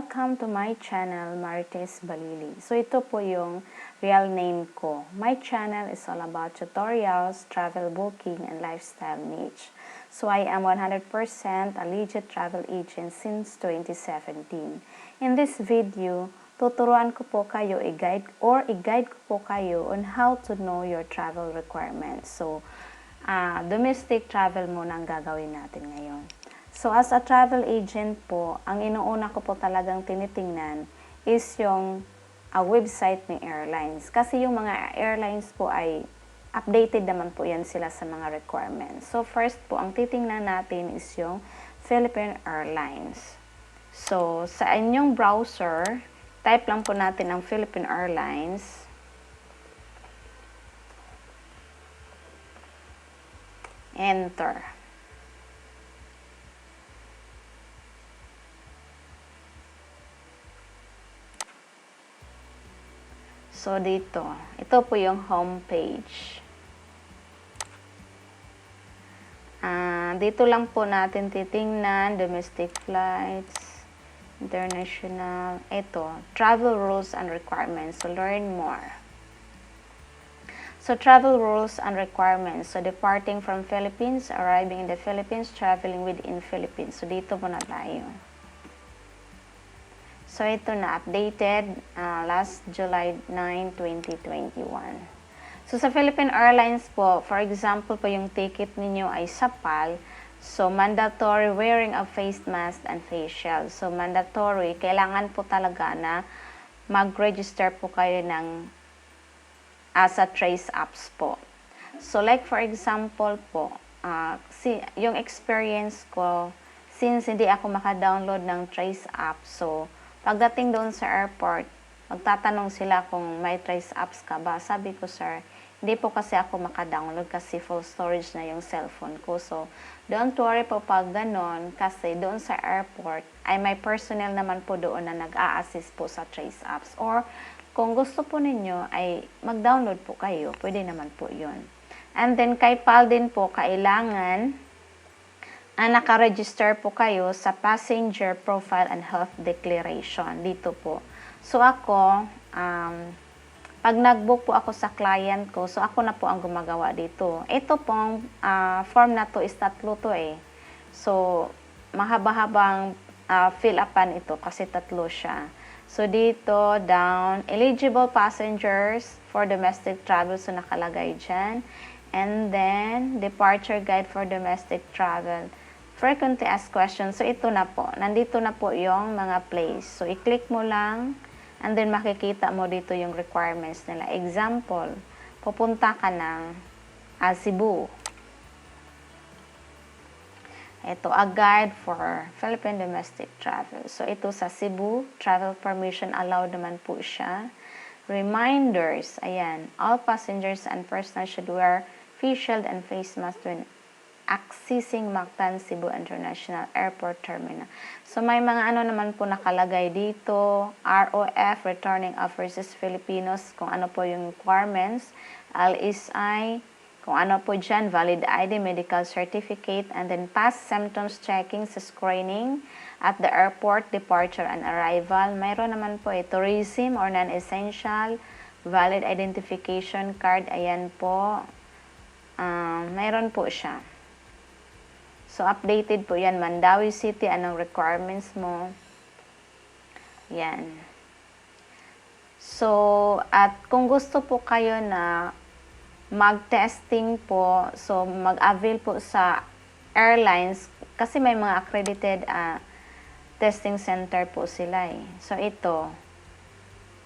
Welcome to my channel, Marites Balili. So ito po yung real name ko. My channel is all about tutorials, travel booking, and lifestyle niche. So I am 100% a legit travel agent since 2017. In this video, tuturuan ko po kayo, i-guide ko po kayo on how to know your travel requirements. So, domestic travel muna ang gagawin natin ngayon. So, as a travel agent po, ang inuuna ko po talagang tinitingnan is yung website ng airlines. Kasi yung mga airlines po ay updated naman po yan sila sa mga requirements. So, first po, ang titingnan natin is yung Philippine Airlines. So, sa inyong browser, type lang po natin ang Philippine Airlines. Enter. So, dito. Ito po yung homepage. Dito lang po natin titingnan, domestic flights, international. Ito, travel rules and requirements. So, learn more. So, travel rules and requirements. So, departing from Philippines, arriving in the Philippines, traveling within Philippines. So, dito muna tayo. So, ito na updated last July 9, 2021. So, sa Philippine Airlines po, for example po yung ticket ninyo ay SAPAL. So, mandatory wearing of face mask and face shield. So, mandatory, kailangan po talaga na mag-register po kayo ng sa Trace Apps po. So, like for example po, yung experience ko, since hindi ako maka-download ng Trace App, so, pagdating doon sa airport, magtatanong sila kung may Trace Apps ka ba. Sabi ko, sir, hindi po kasi ako maka-download kasi full storage na yung cellphone ko. So, don't worry po pag ganon kasi doon sa airport ay may personnel naman po doon na nag-a-assist po sa Trace Apps. Or, kung gusto po ninyo ay mag-download po kayo, pwede naman po yun. And then, kay PAL din po, kailangan naka-register po kayo sa Passenger Profile and Health Declaration. Dito po. So, ako, pag nag-book po ako sa client ko, so ako na po ang gumagawa dito. Ito pong form na to is tatlo to eh. So, mahaba-habang fill-upan ito kasi tatlo siya. So, dito, down, eligible passengers for domestic travel. So, nakalagay dyan. And then, departure guide for domestic travel. Frequently asked questions. So, ito na po. Nandito na po yung mga place. So, i-click mo lang and then makikita mo dito yung requirements nila. Example, pupunta ka ng Cebu. Ito, a guide for Philippine domestic travel. So, ito sa Cebu, travel permission allowed naman po siya. Reminders, ayan, all passengers and personnel should wear face shield and face mask when accessing Mactan Cebu International Airport Terminal. So, may mga ano naman po nakalagay dito. ROF, Returning Overseas Filipinos, kung ano po yung requirements. LSI, kung ano po dyan, valid ID, medical certificate, and then past symptoms checking sa screening at the airport, departure and arrival. Mayroon naman po tourism or non-essential, valid identification card, ayan po. Mayroon po siya. So, updated po yan. Mandawi City, anong requirements mo? Yan. So, at kung gusto po kayo na mag-testing po, so mag-avail po sa airlines, kasi may mga accredited testing center po sila eh. So, ito.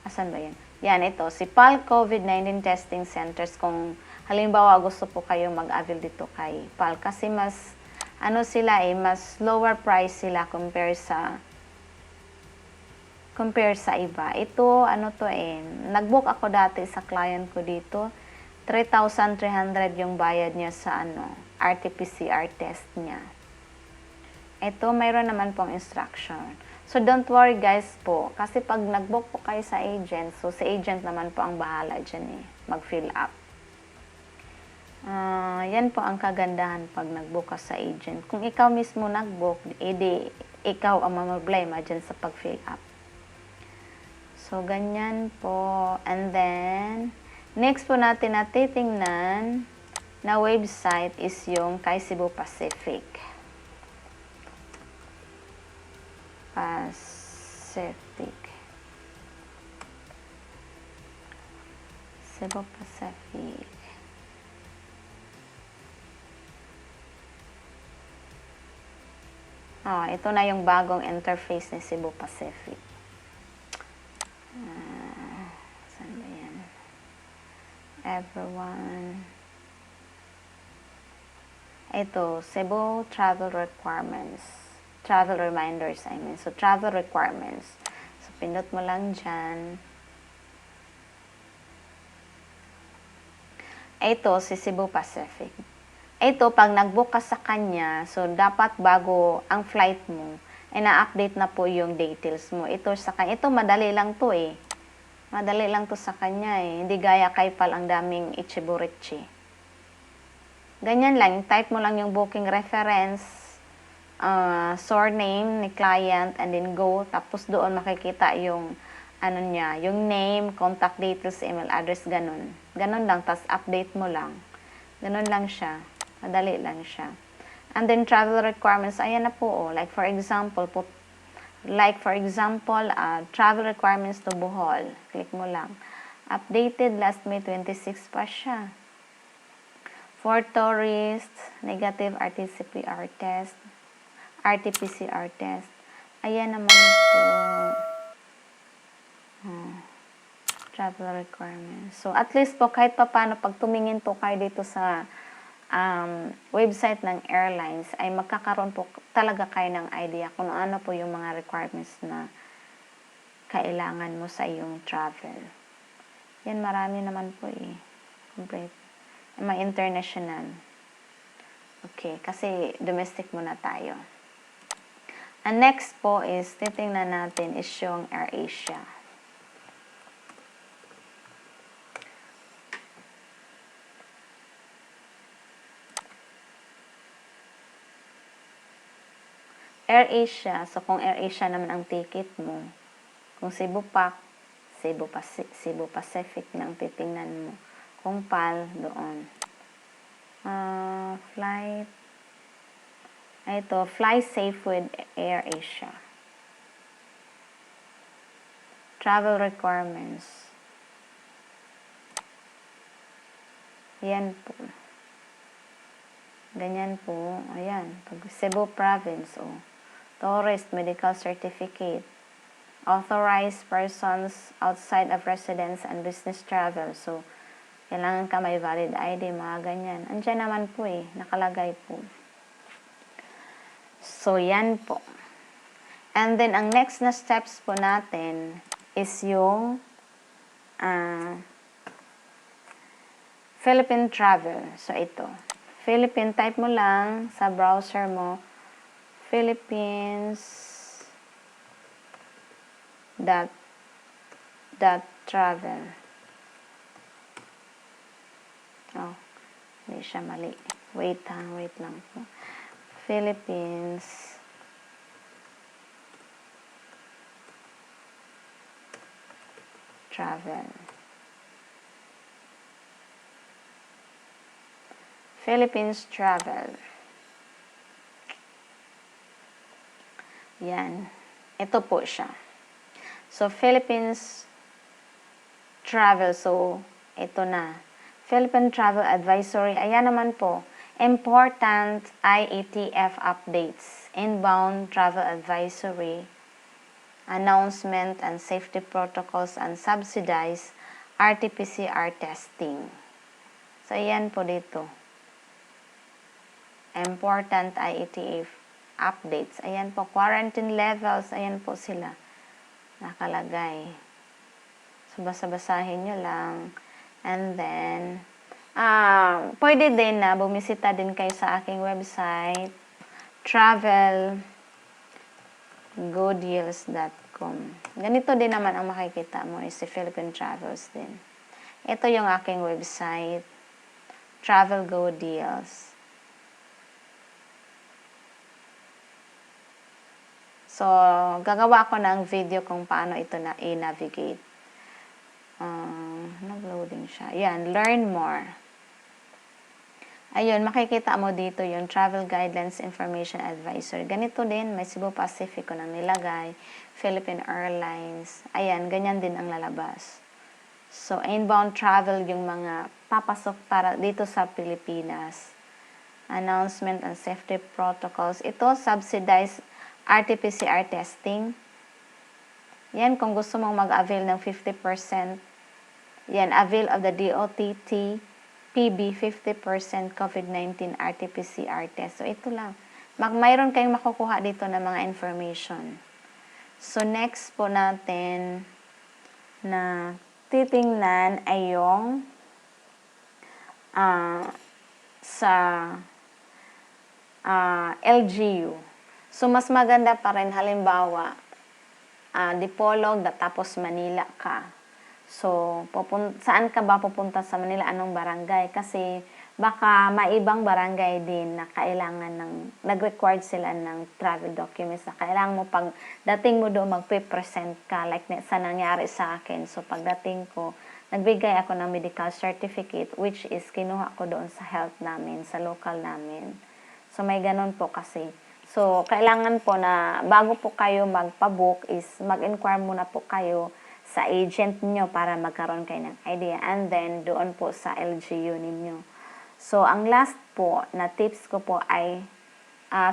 Asan ba yan? Yan, ito. Si PAL COVID-19 Testing Centers. Kung halimbawa gusto po kayo mag-avail dito kay PAL. Kasi mas sila eh, mas lower price sila compare sa iba. Ito, to eh, nag-book ako dati sa client ko dito, 3,300 yung bayad niya sa RT-PCR test niya. Ito, mayroon naman pong instruction. So, don't worry guys po, kasi pag nag-book po kayo sa agent, so si agent naman po ang bahala dyan eh, mag-fill up. Yan po ang kagandahan pag nag-book ka sa agent. Kung ikaw mismo nag-book, edi ikaw ang mamroblema dyan sa pag-fill up. So, ganyan po. And then, next po natin na titingnan na website is yung kay Cebu Pacific. Cebu Pacific. Ito na yung bagong interface ni Cebu Pacific. Saan ba yan? Everyone. Ito, Cebu Travel Requirements. Travel Reminders, I mean. So, Travel Requirements. So, pindot mo lang dyan. Ito, si Cebu Pacific. Ito, pag nag-book ka sa kanya, so, dapat bago ang flight mo, ay na-update na po yung details mo. Ito sa kanya, ito madali lang to eh. Madali lang to sa kanya eh. Hindi gaya kay Pal ang daming ichiburichi. Ganyan lang, type mo lang yung booking reference, surname ni client, and then go. Tapos doon makikita yung ano niya, yung name, contact details, email address, ganun. Ganun lang, tapos update mo lang. Ganun lang siya. Madali lang siya. And then, travel requirements, ayan na po, oh. Like, for example, travel requirements to Bohol. Click mo lang. Updated last May 26 pa siya. For tourists, negative RT-PCR test, RT-PCR test. Ayan naman po. Travel requirements. So, at least po, kahit pa paano, pag tumingin po kayo dito sa website ng airlines, ay magkakaroon po talaga kayo ng idea kung ano po yung mga requirements na kailangan mo sa iyong travel. Yan, marami naman po eh. Complete. May international. Okay, kasi domestic muna tayo. And next po is, titingnan natin is yung AirAsia. AirAsia, so kung AirAsia naman ang ticket mo, kung Cebu Pac, Cebu Pacific na ang titingnan mo. Kung PAL, doon. Flight. Ito, fly safe with AirAsia. Travel requirements. Yan po. Ganyan po. Ayan. Cebu Province, oh. Tourist medical certificate, authorized persons outside of residence and business travel. So, kailangan ka may valid ID, mga ganyan. Andiyan naman po eh, nakalagay po. So, yan po. And then, ang next na steps po natin is yung Philippine travel. So, ito. Philippine, type mo lang sa browser mo, Philippines.travel. Oh, hindi siya mali. Wait lang po. Philippines travel. Philippines travel. Yan. Ito po siya. So, Philippines travel. So, ito na. Philippine Travel Advisory. Ayan naman po. Important IATF updates. Inbound Travel Advisory. Announcement and safety protocols and subsidized RT-PCR testing. So, ayan po dito. Important IATF updates. Ayan po, quarantine levels. Ayan po sila. Nakalagay. So, basa-basahin nyo lang. And then, pwede din na bumisita din kayo sa aking website, travelgodeals.com. Ganito din naman ang makikita mo is si Philippine Travels din. Ito yung aking website, Travel Go Deals. So, gagawa ako ng video kung paano ito na i-navigate. Nag-loading siya. Yan, learn more. Ayun, makikita mo dito yung Travel Guidelines Information Advisor. Ganito din, may Cebu Pacific ko nang nilagay, Philippine Airlines. Ayan, ganyan din ang lalabas. So, inbound travel yung mga papasok para dito sa Pilipinas. Announcement and safety protocols. Ito, subsidized RT-PCR testing. Yan, kung gusto mong mag-avail ng 50%. Yan, avail of the DOTT PB 50% COVID-19 RT-PCR test. So, ito lang. Mayroon kayong makukuha dito ng mga information. So, next po natin na titingnan ay yung sa LGU. So, mas maganda pa rin, halimbawa, Dipolog, tapos Manila ka. So, saan ka ba pupunta sa Manila? Anong barangay? Kasi, baka maibang barangay din na kailangan nag-required sila ng travel documents na kailangan mo pag dating mo doon magpe-present ka. Like sa nangyari sa akin. So, pagdating ko, nagbigay ako ng medical certificate which is kinuha ko doon sa health namin, sa local namin. So, may ganun po kasi. So, kailangan po na bago po kayo magpa-book is mag-inquire muna po kayo sa agent niyo para magkaroon kayo ng idea. And then, doon po sa LGU ninyo. So, ang last po na tips ko po ay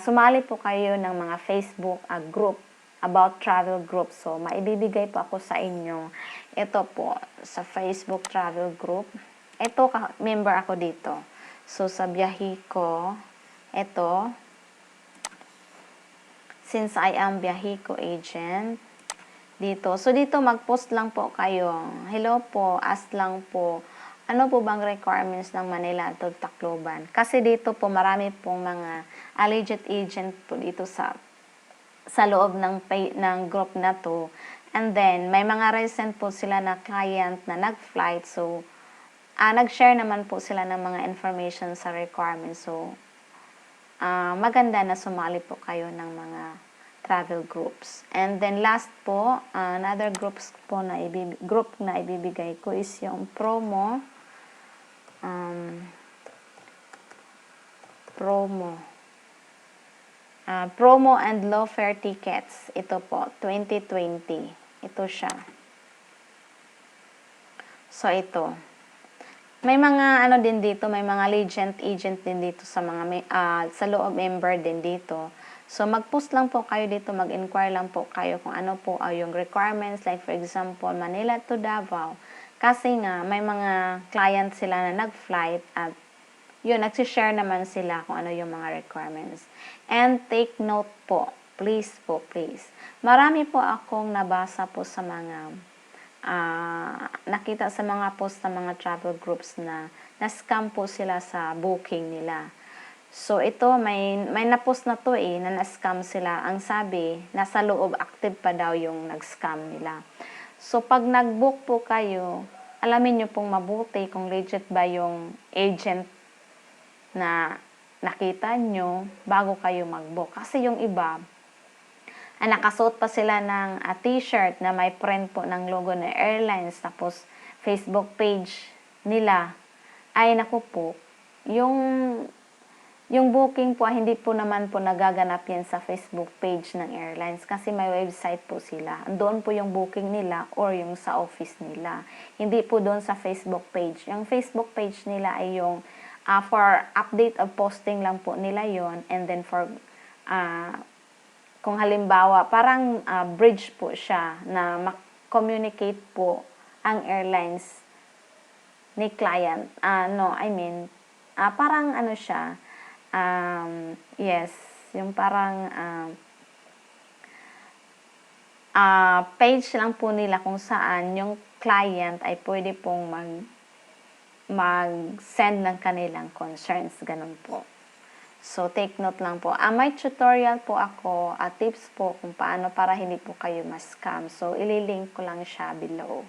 sumali po kayo ng mga Facebook group about travel group. So, maibibigay po ako sa inyo. Ito po, sa Facebook travel group. Ito, member ako dito. So, sa biyahe ko, ito, since I am biyahe ko agent, dito. So, dito mag-post lang po kayo. Hello po, ask lang po. Ano po bang requirements ng Manila to Tacloban? Kasi dito po marami pong mga alleged agent po dito sa loob ng group na to. And then, may mga recent po sila na client na nag-flight. So, nag-share naman po sila ng mga information sa requirements. So, maganda na sumali po kayo ng mga travel groups. And then last po, another groups po group na ibibigay ko is yung promo. Promo and low fare tickets. Ito po, 2020. Ito siya. So, ito. May mga din dito, may mga agent din dito sa mga sa loob member din dito. So, mag-post lang po kayo dito, mag-inquire lang po kayo kung ano po yung requirements. Like, for example, Manila to Davao. Kasi nga, may mga client sila na nag-flight at yun, nagsishare naman sila kung ano yung mga requirements. And take note po, please po, please. Marami po akong nabasa po sa mga, nakita sa mga post ng mga travel groups na na-scam po sila sa booking nila. So, ito, may na-post na to na na-scam sila. Ang sabi, nasa loob, active pa daw yung nag-scam nila. So, pag nag-book po kayo, alamin nyo pong mabuti kung legit ba yung agent na nakita nyo bago kayo mag-book. Kasi yung iba, nakasuot pa sila ng t-shirt na may print po ng logo ng airlines, tapos Facebook page nila. Ay, naku po, yung booking po, hindi po naman po nagaganap yan sa Facebook page ng airlines kasi may website po sila. Doon po yung booking nila or yung sa office nila. Hindi po doon sa Facebook page. Yung Facebook page nila ay yung for update of posting lang po nila yon. And then for, kung halimbawa, parang bridge po siya na communicate po ang airlines ni client. Parang siya, yes, yung parang page lang po nila kung saan yung client ay pwede pong mag-send ng kanilang concerns, ganun po. So, take note lang po. May tutorial po ako, tips po kung paano para hindi po kayo ma-scam. So, ililink ko lang siya below.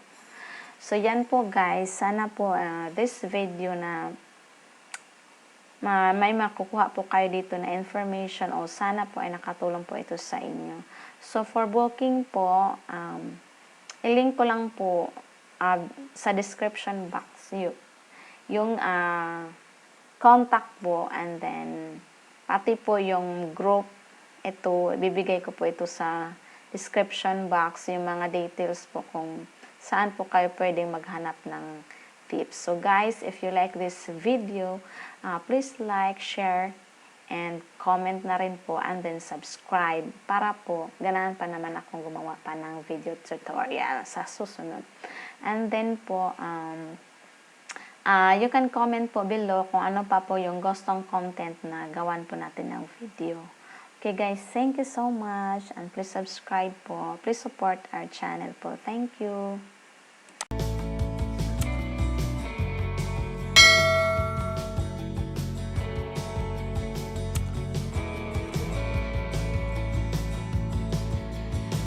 So, yan po guys. Sana po this video na may makukuha po kayo dito na information o sana po ay nakatulong po ito sa inyo. So, for booking po, i-link ko lang po sa description box yung contact po, and then pati po yung group, ito, ibibigay ko po ito sa description box, yung mga details po kung saan po kayo pwedeng maghanap ng tips. So guys, if you like this video, please like, share, and comment na rin po, and then subscribe para po ganahan pa naman akong gumawa pa ng video tutorial sa susunod. And then po, you can comment po below kung ano pa po yung gustong content na gawan po natin ng video. Okay guys, thank you so much, and please subscribe po. Please support our channel po. Thank you.